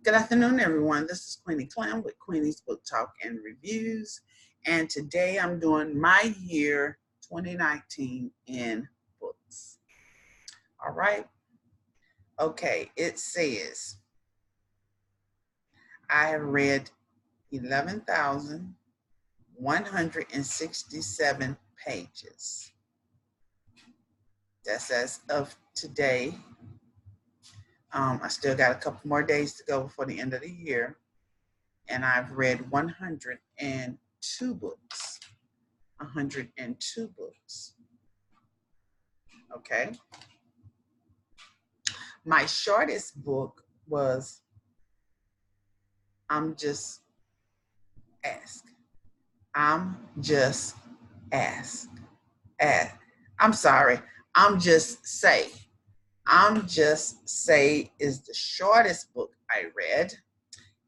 Good afternoon, everyone. This is Queenie Clem with Queenie's Book Talk and Reviews. And today I'm doing my year 2019 in books. All right. Okay. It says I have read 11,167 pages. That's as of today. I still got a couple more days to go before the end of the year. And I've read 102 books. 102 books. Okay. My shortest book was I'm Just Ask. I'm Just Ask. I'm sorry. I'm Just Say. I'm Just Say is the shortest book I read.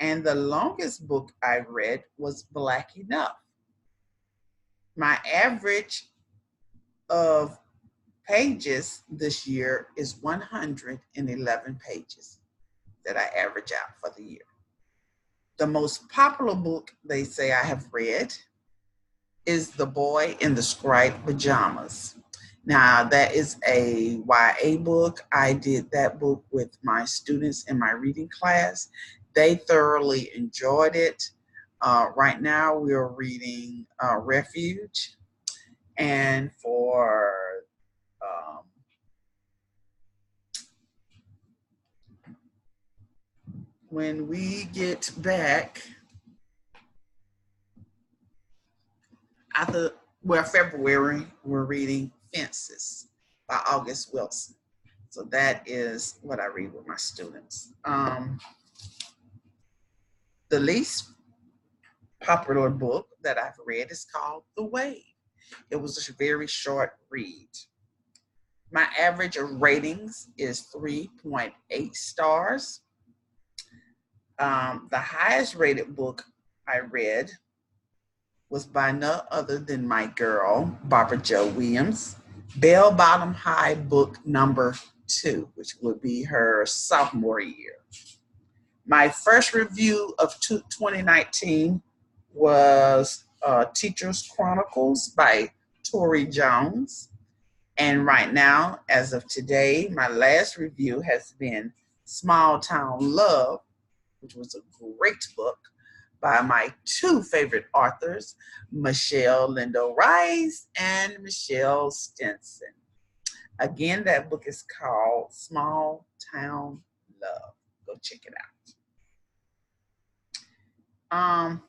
And the longest book I read was Black Enough. My average of pages this year is 111 pages that I average out for the year. The most popular book they say I have read is The Boy in the Striped Pajamas. Now, that is a YA book. I did that book with my students in my reading class. They thoroughly enjoyed it. Right now, we're reading Refuge. And for when we get back, February, we're reading Fences by August Wilson. So that is what I read with my students. The least popular book that I've read is called The Wave. It was a very short read. My average of ratings is 3.8 stars. The highest rated book I read was by no other than my girl, Barbara Jo Williams, Bell Bottom High book number 2, which would be her sophomore year. My first review of 2019 was Teacher's Chronicles by Tori Jones. And right now, as of today, my last review has been Small Town Love, which was a great book by my two favorite authors, Michelle Lindo Rice and Michelle Stinson. Again, that book is called Small Town Love. Go check it out.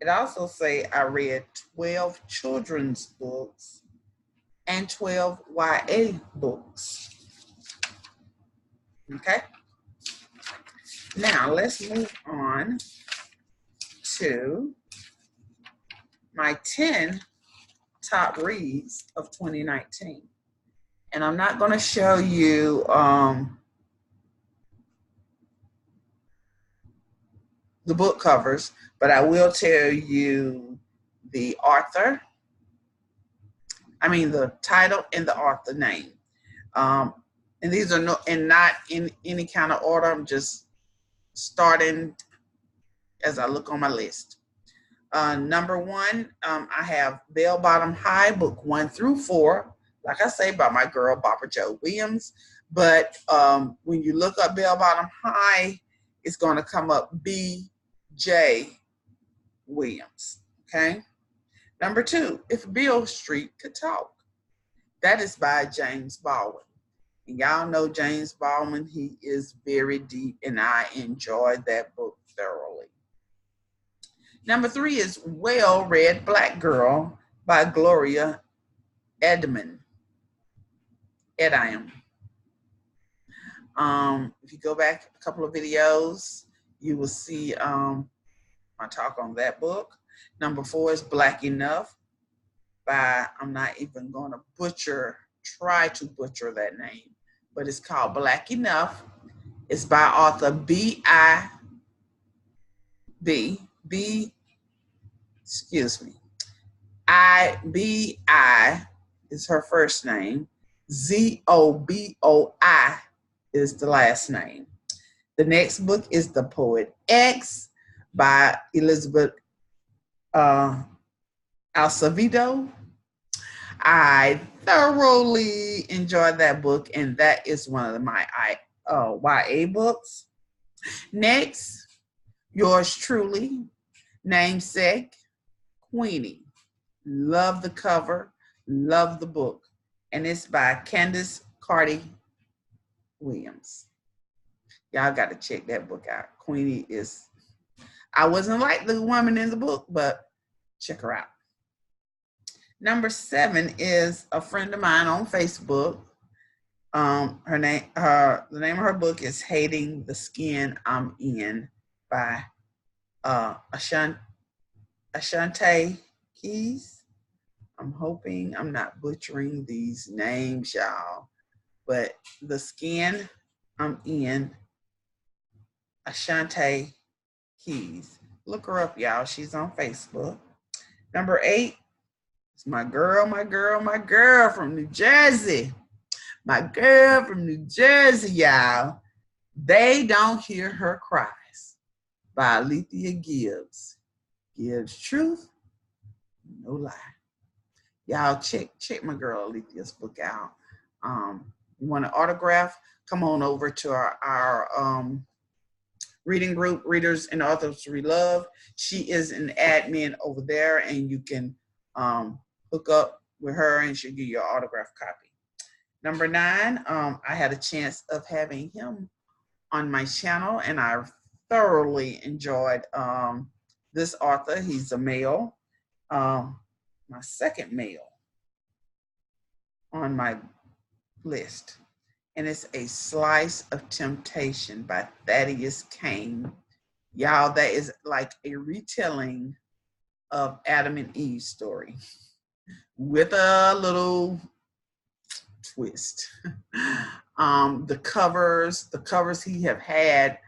It also say I read 12 children's books and 12 YA books. Okay. Now let's move on to my 10 top reads of 2019. And I'm not going to show you the book covers, but I will tell you the author. The title and the author name. And these are not in any kind of order. I'm just starting as I look on my list. Number 1, I have Bell Bottom High, book 1 through 4. Like I say, by my girl, Barbara Jo Williams. But when you look up Bell Bottom High, it's going to come up B.J. Williams. Okay. Number 2, If Beale Street Could Talk. That is by James Baldwin. And y'all know James Baldwin, he is very deep, and I enjoyed that book thoroughly. Number 3 is Well Read Black Girl by Gloria Edimon. If you go back a couple of videos, you will see my talk on that book. Number 4 is Black Enough by, I'm not even going to try to butcher that name, but it's called Black Enough. It's by author I.B.I. is her first name. Zoboi is the last name. The next book is The Poet X by Elizabeth Acevedo. I thoroughly enjoyed that book, and that is one of my YA books. Next, yours truly, namesake, Queenie. Love the cover, love the book, and it's by Candace Carty Williams. Y'all got to check that book out. Queenie is, I wasn't like the woman in the book, but check her out. Number 7 is a friend of mine on Facebook. The name of her book is Hating the Skin I'm In by Ashante Keys. I'm hoping I'm not butchering these names, y'all, but The Skin I'm In, Ashante Keys. Look her up, y'all. She's on Facebook. Number 8 is my girl from New Jersey. My girl from New Jersey, y'all. They Don't Hear Her Cries by Alethea Gibbs. Gibbs Truth, No Lie. Y'all check my girl Alethea's book out. You want an autograph? Come on over to our reading group, Readers and Authors We Love. She is an admin over there, and you can hook up with her and she'll give you an autograph copy. Number 9, I had a chance of having him on my channel, and I thoroughly enjoyed this author. He's a male, my second male on my list, and it's A Slice of Temptation by Thaddeus Kane. Y'all, that is like a retelling of Adam and Eve's story with a little twist. The covers he have had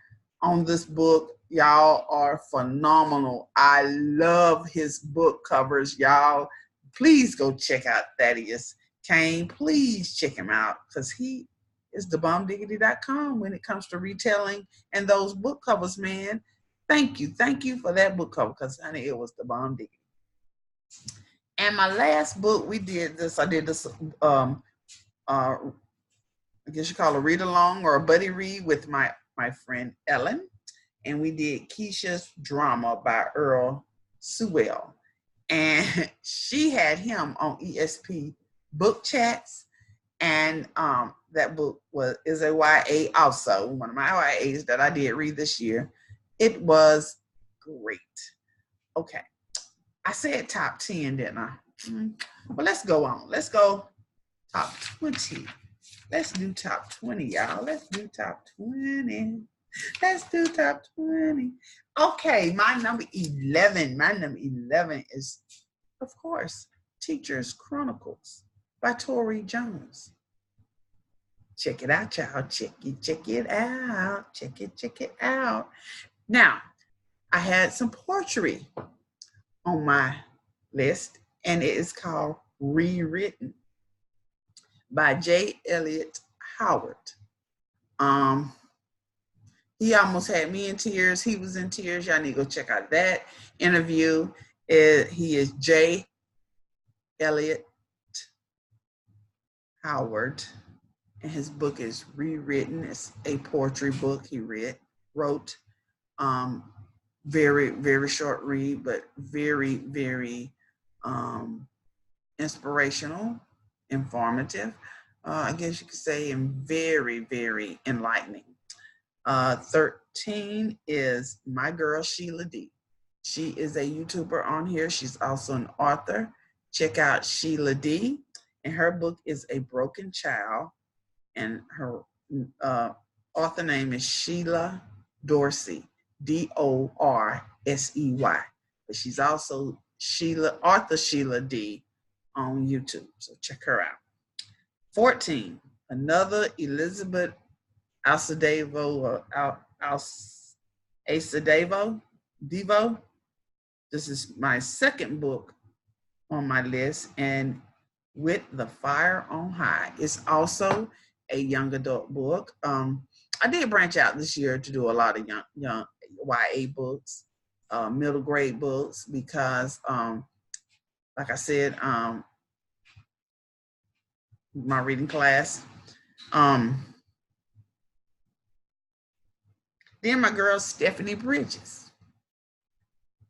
on this book, y'all, are phenomenal. I love his book covers, y'all. Please go check out Thaddeus Kane. Please check him out, because he is thebombdiggity.com when it comes to retailing and those book covers, man. Thank you for that book cover, because honey, it was the bomb diggity. And my last book, I did this I guess you call it a read along or a buddy read with my friend Ellen, and we did Keisha's Drama by Earl Sewell, and she had him on ESP Book Chats, and that book is a YA also, one of my YAs that I did read this year. It was great. Okay, I said top 10, didn't I? Well, let's go on. Let's go top 20. Let's do top 20, y'all. Let's do top 20. Let's do top 20. Okay, my number 11. My number 11 is, of course, Teacher's Chronicles by Tori Jones. Check it out, y'all. Check it out. Check it out. Now, I had some poetry on my list, and it is called Rewritten by J. Elliott Howard. He almost had me in tears. He was in tears. Y'all need to go check out that interview. He is J. Elliott Howard, and his book is Rewritten. It's a poetry book he wrote. Very, very short read, but very, very inspirational, informative. I guess you could say, and very, very enlightening. 13 is my girl, Sheila D. She is a YouTuber on here. She's also an author. Check out Sheila D. And her book is A Broken Child. And her author name is Sheila Dorsey, Dorsey. But she's also Arthur Sheila D on YouTube. So check her out. 14, another Elizabeth Acevedo. Devo. This is my second book on my list, and With the Fire on High. It's also a young adult book. I did branch out this year to do a lot of young YA books, middle grade books, because like I said, my reading class. Then my girl Stephanie Bridges.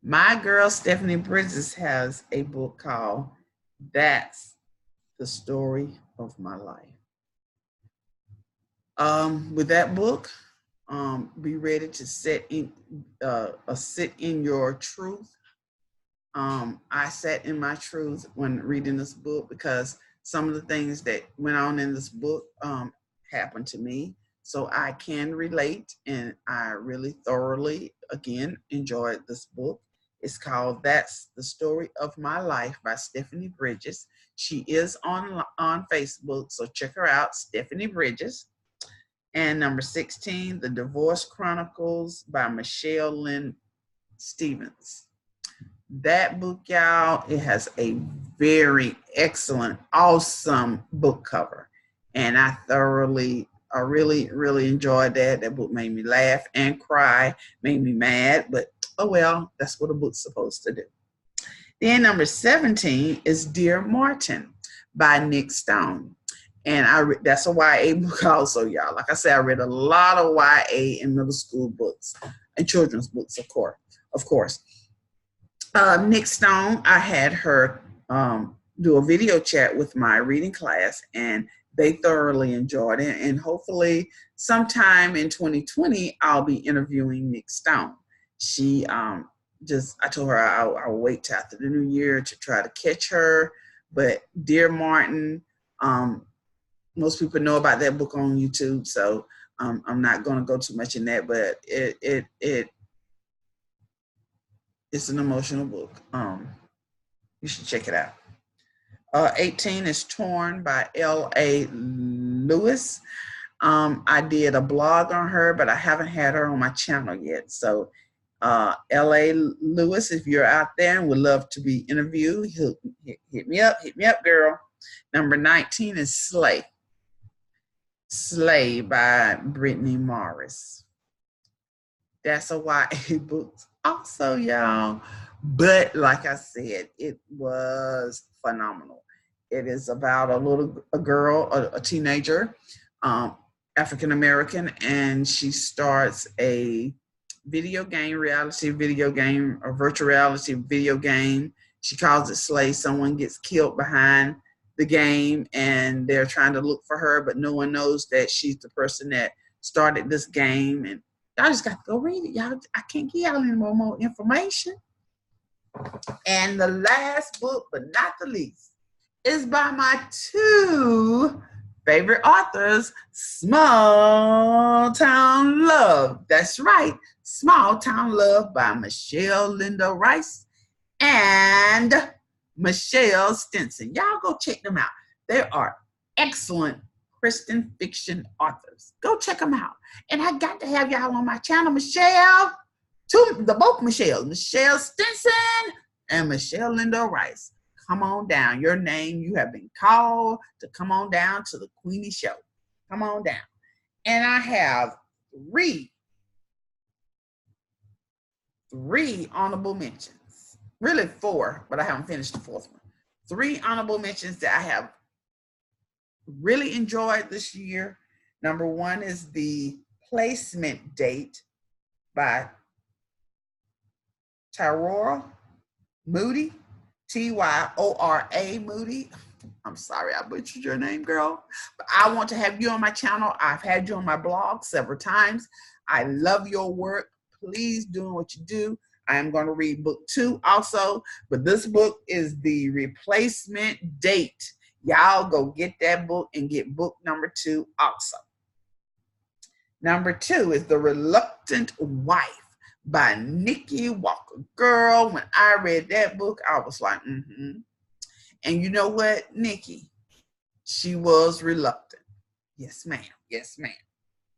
My girl Stephanie Bridges has a book called That's the Story of My Life. With that book, be ready to sit in your truth. I sat in my truth when reading this book, because some of the things that went on in this book happened to me. So I can relate, and I really thoroughly, again, enjoyed this book. It's called That's the Story of My Life by Stephanie Bridges. She is on Facebook, so check her out, Stephanie Bridges. And number 16, The Divorce Chronicles by Michelle Lynn Stevens. That book, y'all, it has a very excellent, awesome book cover. And I really, really enjoyed that. That book made me laugh and cry, made me mad, but oh well, that's what a book's supposed to do. Then number 17 is Dear Martin by Nick Stone. And that's a YA book also, y'all. Like I said, I read a lot of YA and middle school books and children's books, of course. Nick Stone, I had her do a video chat with my reading class, and they thoroughly enjoyed it. And hopefully sometime in 2020, I'll be interviewing Nick Stone. I told her I'll wait till after the new year to try to catch her. But Dear Martin, most people know about that book on YouTube, so I'm not going to go too much in that, but it's an emotional book. You should check it out. 18 is Torn by L.A. Lewis. I did a blog on her, but I haven't had her on my channel yet. So L.A. Lewis, if you're out there and would love to be interviewed, hit me up, girl. Number 19 is Slay by Brittany Morris. That's a YA book also, y'all. But like I said, it was phenomenal. It is about a girl, a teenager, African American, and she starts a virtual reality video game. She calls it Slay. Someone gets killed behind the game, and they're trying to look for her, but no one knows that she's the person that started this game. And y'all just got to go read it, y'all. I can't give y'all any more information. And the last book, but not the least, is by my two favorite authors, Small Town Love. That's right, Small Town Love by Michelle Linda Rice and Michelle Stinson. Y'all go check them out. They are excellent Christian fiction authors. Go check them out. And I got to have y'all on my channel, both Michelle Stinson and Michelle Linda Rice. Come on down. Your name, you have been called to come on down to the Queenie Show. Come on down. And I have three honorable mentions. Really 4, but I haven't finished the 4th one. 3 honorable mentions that I have really enjoyed this year. Number 1 is The Placement Date by Tyora Moody, Tyora Moody. I'm sorry I butchered your name, girl. But I want to have you on my channel. I've had you on my blog several times. I love your work. Please do what you do. I am going to read book 2 also, but this book is The Replacement Date. Y'all go get that book and get book number 2 also. Number 2 is The Reluctant Wife by Nikki Walker. Girl, when I read that book, I was like, And you know what, Nikki? She was reluctant. Yes, ma'am. Yes, ma'am.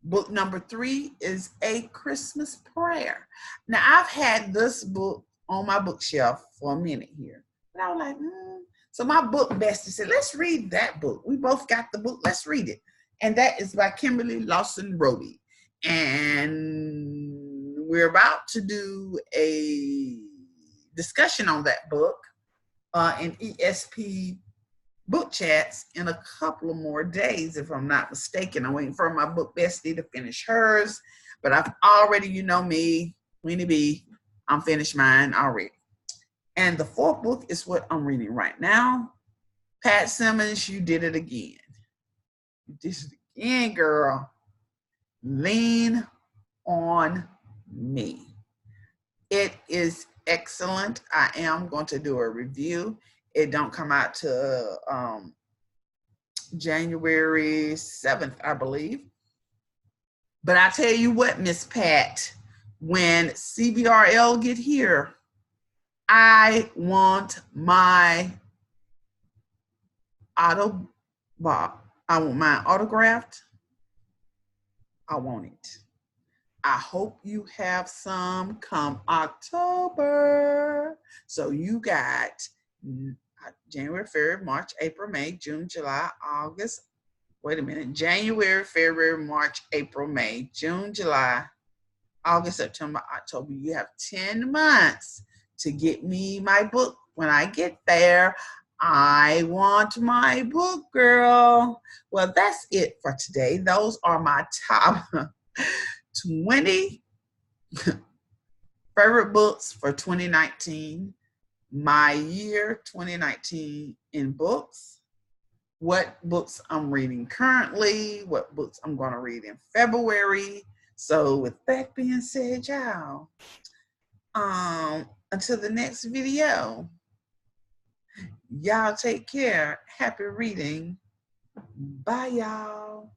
Book number 3 is A Christmas Prayer. Now, I've had this book on my bookshelf for a minute here. And I was like, So my book bestie said, let's read that book. We both got the book. Let's read it. And that is by Kimberly Lawson Roby. And we're about to do a discussion on that book in ESP book chats in a couple of more days, if I'm not mistaken. I'm waiting for my book bestie to finish hers, but I've already, you know me, Queenie B, I'm finished mine already. And the fourth book is what I'm reading right now. Pat Simmons, You Did It Again. You did it again, girl. Lean on Me. It is excellent. I am going to do a review. It don't come out to January 7th, I believe. But I tell you what, Miss Pat, when CBRL get here, I want my I want mine autographed. I want it. I hope you have some come October. So you got January, February, March, April, May, June, July, August. Wait a minute. January, February, March, April, May, June, July, August, September, October. You have 10 months to get me my book. When I get there, I want my book, girl. Well, that's it for today. Those are my top 20 favorite books for 2019, my year 2019 in books, what books I'm reading currently, what books I'm going to read in February. So with that being said, y'all, until the next video, y'all take care. Happy reading. Bye, y'all.